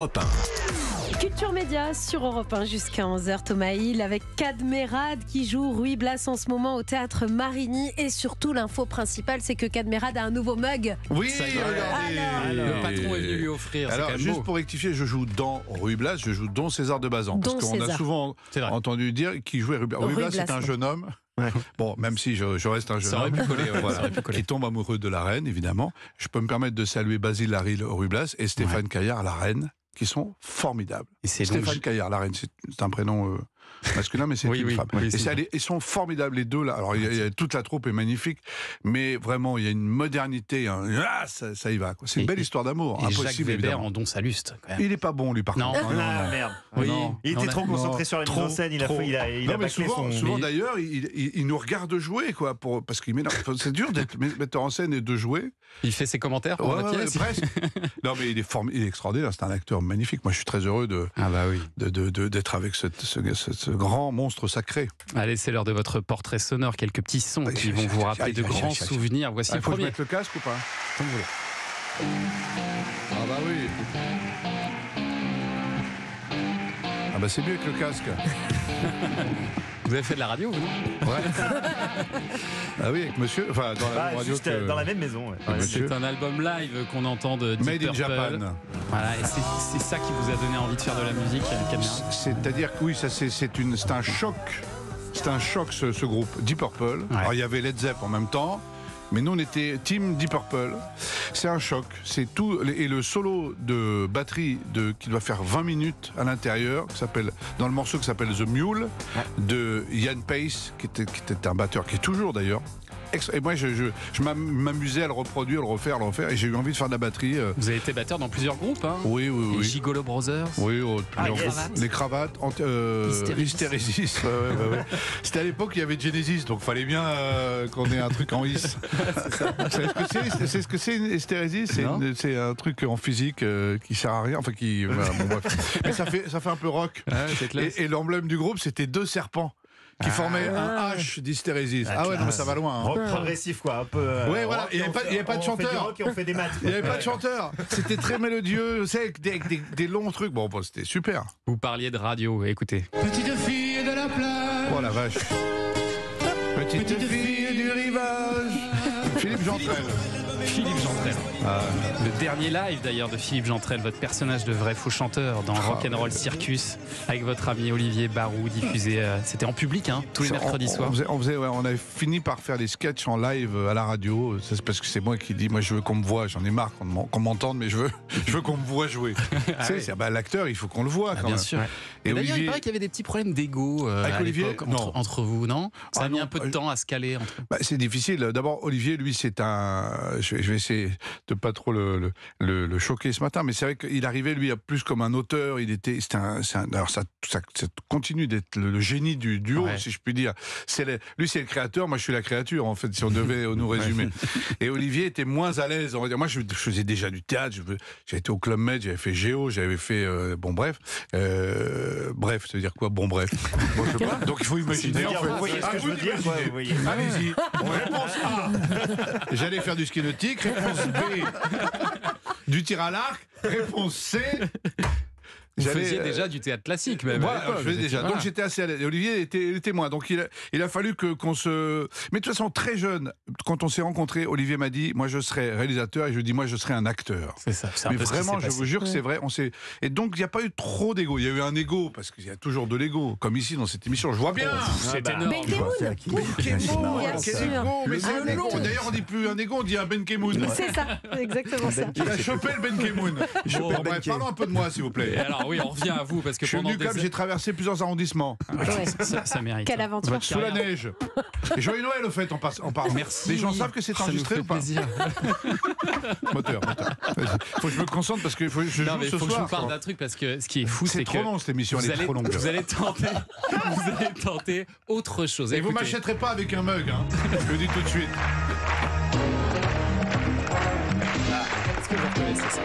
Europe 1. Culture Média sur Europe 1 jusqu'à 11h. Thomas Hill avec Cadmerade qui joue Ruy Blas en ce moment au théâtre Marigny. Et surtout, l'info principale, c'est que Cadmerade a un nouveau mug. Oui, Alors, Le patron est venu lui offrir. Alors, juste pour rectifier, je joue dans Ruy Blas, je joue Don César de Bazan. Parce qu'on a souvent entendu dire qu'il jouait Ruy Blas. Ruy Blas, c'est un jeune homme. Ouais. Bon, même si je reste un jeune homme, qui tombe amoureux de la reine, évidemment. Je peux me permettre de saluer Basile Larille Ruy Blas et Stéphane Caillard, la reine, qui sont formidables. Et Stéphane Caillard, la reine, c'est un prénom masculin, mais c'est une femme. Et ils sont formidables, les deux, là. Alors, toute la troupe est magnifique, mais vraiment, il y a une modernité. Ça y va, quoi. C'est une belle histoire d'amour. Et Jacques Weber en Don Saluste. Il n'est pas bon, lui, par contre. Non, merde. Oui. Il était trop concentré sur la mise en scène. Il a bâclé son... Souvent, d'ailleurs, il nous regarde jouer, quoi, parce qu'il c'est dur d'être metteur en scène et de jouer. Il fait ses commentaires pour la pièce. Presque. Non, mais il est extraordinaire. C'est un acteur magnifique. Moi, je suis très heureux d'être avec ce grand monstre sacré. Allez, c'est l'heure de votre portrait sonore. Quelques petits sons qui vont vous rappeler de grands souvenirs. Voici le premier. Faut mettre le casque ou pas? Comme vous voulez. Ah bah oui. Ah bah c'est mieux avec le casque. Vous avez fait de la radio, vous, non? Ouais. Ah oui, avec monsieur. Enfin, dans la même radio. Juste dans la même maison. Ouais. C'est un album live qu'on entend de Deep Made in Purple. Japan. Voilà, et c'est ça qui vous a donné envie de faire de la musique, Cadmerade? C'est-à-dire que oui, c'est un choc. C'est un choc ce groupe Deep Purple. Ouais. Alors il y avait Led Zepp en même temps. Mais nous, on était Team Deep Purple. C'est un choc. C'est tout. Et le solo de batterie qui doit faire 20 minutes à l'intérieur, dans le morceau qui s'appelle The Mule, de Ian Pace, qui était un batteur, qui est toujours d'ailleurs. Et moi, je m'amusais à le reproduire, le refaire, et j'ai eu envie de faire de la batterie. Vous avez été batteur dans plusieurs groupes, hein? Oui. Les Gigolo Brothers. Oui, plusieurs groupes. Les cravates, Hysteresis. Ouais. C'était à l'époque, il y avait Genesis, donc il fallait bien qu'on ait un truc en his. C'est ce que c'est Hysteresis? C'est un truc en physique qui sert à rien. Enfin, bref. Mais ça fait un peu rock. Et l'emblème du groupe, c'était deux serpents qui formait un H d'hystérésis. Ah ouais, non, mais ça va loin. Rock progressif, quoi. Un peu. Ouais, voilà. Il n'y avait pas de chanteur. On fait des maths. Il n'y avait pas de chanteur. C'était très mélodieux, avec des longs trucs. Bon, c'était super. Vous parliez de radio, écoutez. Petite fille de la plage. Oh la vache. Petite fille du rivage. Philippe Jantrel. Le dernier live d'ailleurs de Philippe Jantrel, votre personnage de vrai faux chanteur dans Rock'n'Roll Circus avec votre ami Olivier Barou, diffusé, c'était en public, hein, tous les mercredis soirs. On avait fini par faire des sketchs en live à la radio. C'est parce que c'est moi qui dis, moi je veux qu'on me voie, j'en ai marre qu'on m'entende, mais je veux qu'on me voit jouer. L'acteur, il faut qu'on le voit quand même. Bien sûr. Et d'ailleurs, il paraît qu'il y avait des petits problèmes d'ego à l'époque entre vous, non? Ça a mis un peu de temps à se caler entre vous. C'est difficile. D'abord, Olivier, lui, c'est un... Je vais essayer de pas trop le choquer ce matin, mais c'est vrai qu'il arrivait, lui, plus comme un auteur. Alors ça continue d'être le génie du duo, si je puis dire. Lui, c'est le créateur, moi, je suis la créature, en fait, si on devait nous résumer. Et Olivier était moins à l'aise, on va dire. Moi, je faisais déjà du théâtre, j'avais été au Club Med, j'avais fait Géo, j'avais fait... bref, ça veut dire quoi? Bref. Bon, je sais pas. Donc, il faut imaginer, en fait. Vous voyez ce que je veux dire, quoi. Allez-y. Réponse A. J'allais faire du ski nautique. Réponse B. Du tir à l'arc. Réponse C. Vous faisiez déjà du théâtre classique, même. Voilà, je faisais déjà. Donc j'étais assez à l'aise. Et Olivier était moins. Donc il a fallu qu'on se... Mais de toute façon, très jeune, quand on s'est rencontrés, Olivier m'a dit, moi je serai réalisateur, et je lui dis, moi je serai un acteur. C'est ça. Mais vraiment, je vous jure que c'est vrai. Et donc il n'y a pas eu trop d'ego. Il y a eu un ego, parce qu'il y a toujours de l'ego. Comme ici dans cette émission, je vois bien. C'est énorme. Ben Kemoun. Mais c'est un ego. D'ailleurs, on dit plus un ego, on dit un Ben Kemoun. C'est ça, exactement ça. Il a chopé le Ben Kemoun. Parlons un peu de moi, s'il vous plaît. Et alors, oui, on revient à vous parce que je suis venu comme j'ai traversé plusieurs arrondissements. Ça mérite. Quelle aventure. Sous la neige. Et joyeux Noël au fait en parlant. Merci. Les gens savent que c'est enregistré ou pas? Moteur. Faut que je me concentre parce qu'il faut que je joue ce soir. Il faut que je vous parle d'un truc parce que ce qui est fou, c'est que trop long cette émission. Elle est trop longue. Vous allez tenter autre chose. Et vous m'achèterez pas avec un mug, hein. Je le dis tout de suite. Est-ce que vous reconnaissez ça?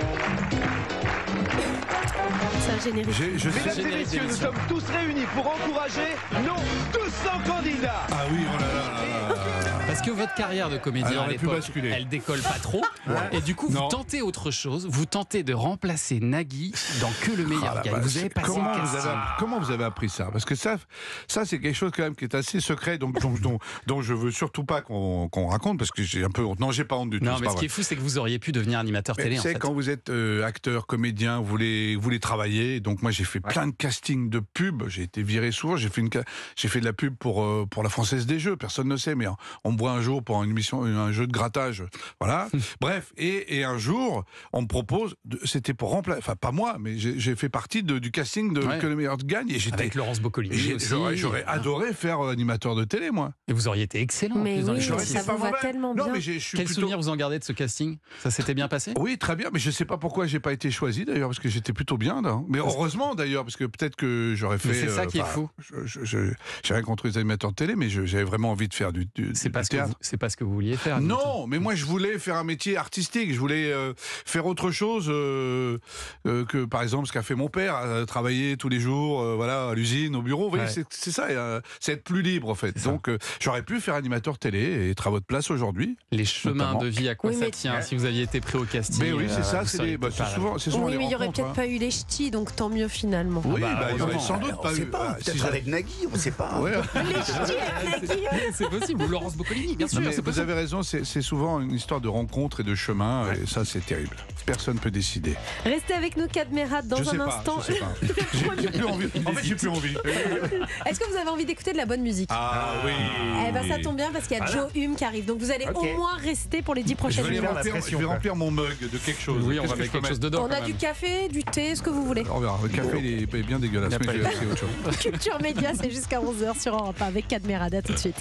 Ça un générique. Mesdames et messieurs, nous sommes tous réunis pour encourager nos 200 candidats. Ah oui, oh là là. Parce que votre carrière de comédien à l'époque, elle décolle pas trop. Et du coup, vous tentez autre chose. Vous tentez de remplacer Nagui dans Que le meilleur gagne. Vous avez passé comment vous avez appris ça? Parce que ça c'est quelque chose quand même qui est assez secret, dont je veux surtout pas qu'on raconte, parce que j'ai un peu honte. Non, j'ai pas honte du tout. Non, mais ce qui est fou, c'est que vous auriez pu devenir animateur télé. Tu sais, quand vous êtes acteur, comédien, vous voulez travailler. Donc moi, j'ai fait plein de castings de pubs. J'ai été viré souvent. J'ai fait de la pub pour la Française des Jeux. Personne ne sait, mais on me voit un jour pour une émission, un jeu de grattage. Voilà. Bref, et un jour, on me propose, c'était pour remplacer, enfin pas moi, mais j'ai fait partie du casting de Que le meilleur gagne. Et avec Laurence Boccolini aussi. J'aurais adoré faire animateur de télé, moi. Et vous auriez été excellent. Mais oui, ça vous va tellement bien. Quel souvenir vous en gardez de ce casting? Ça s'était bien passé? Oui, très bien, mais je ne sais pas pourquoi j'ai pas été choisi d'ailleurs, parce que j'étais plutôt bien. Mais heureusement d'ailleurs, parce que peut-être que j'aurais fait. C'est ça qui est fou. J'ai rien contre les animateurs de télé, mais j'avais vraiment envie de faire du théâtre. C'est pas ce que vous vouliez faire. Non, mais moi je voulais faire un métier artistique. Je voulais faire autre chose que, par exemple, ce qu'a fait mon père, travailler tous les jours, voilà, à l'usine, au bureau. Vous voyez, c'est ça, c'est être plus libre en fait. Donc j'aurais pu faire animateur télé et être à votre place aujourd'hui. Les chemins de vie, à quoi ça tient? Si vous aviez été pris au casting. Mais oui, c'est ça. C'est souvent. Oui, mais il n'y aurait peut-être pas eu les ch'tis, donc tant mieux finalement. Oui, il n'y aurait sans doute pas eu. Peut-être avec Nagui, on ne sait pas. Les ch'tis avec Nagui. C'est possible. Ou Laurence Boccolini, bien sûr. Vous avez raison, c'est souvent une histoire de rencontre et de chemin, et ça c'est terrible. Personne ne peut décider. Restez avec nous, Cadmerade, dans un instant. Je sais pas. J'ai plus envie. En fait, j'ai plus envie. Est-ce que vous avez envie d'écouter de la bonne musique? Ah oui. Eh ben ça tombe bien parce qu'il y a Joe Hume qui arrive. Donc vous allez au moins rester pour les 10 prochaines minutes. Je vais remplir mon mug de quelque chose. Oui, on va mettre quelque chose dedans. On a du café, du thé, ce que vous voulez. On verra. Le café il est bien dégueulasse. Mais je vais essayer autre chose. Culture Média, c'est jusqu'à 11h sur Europe 1 avec Cadmerade. À tout de suite.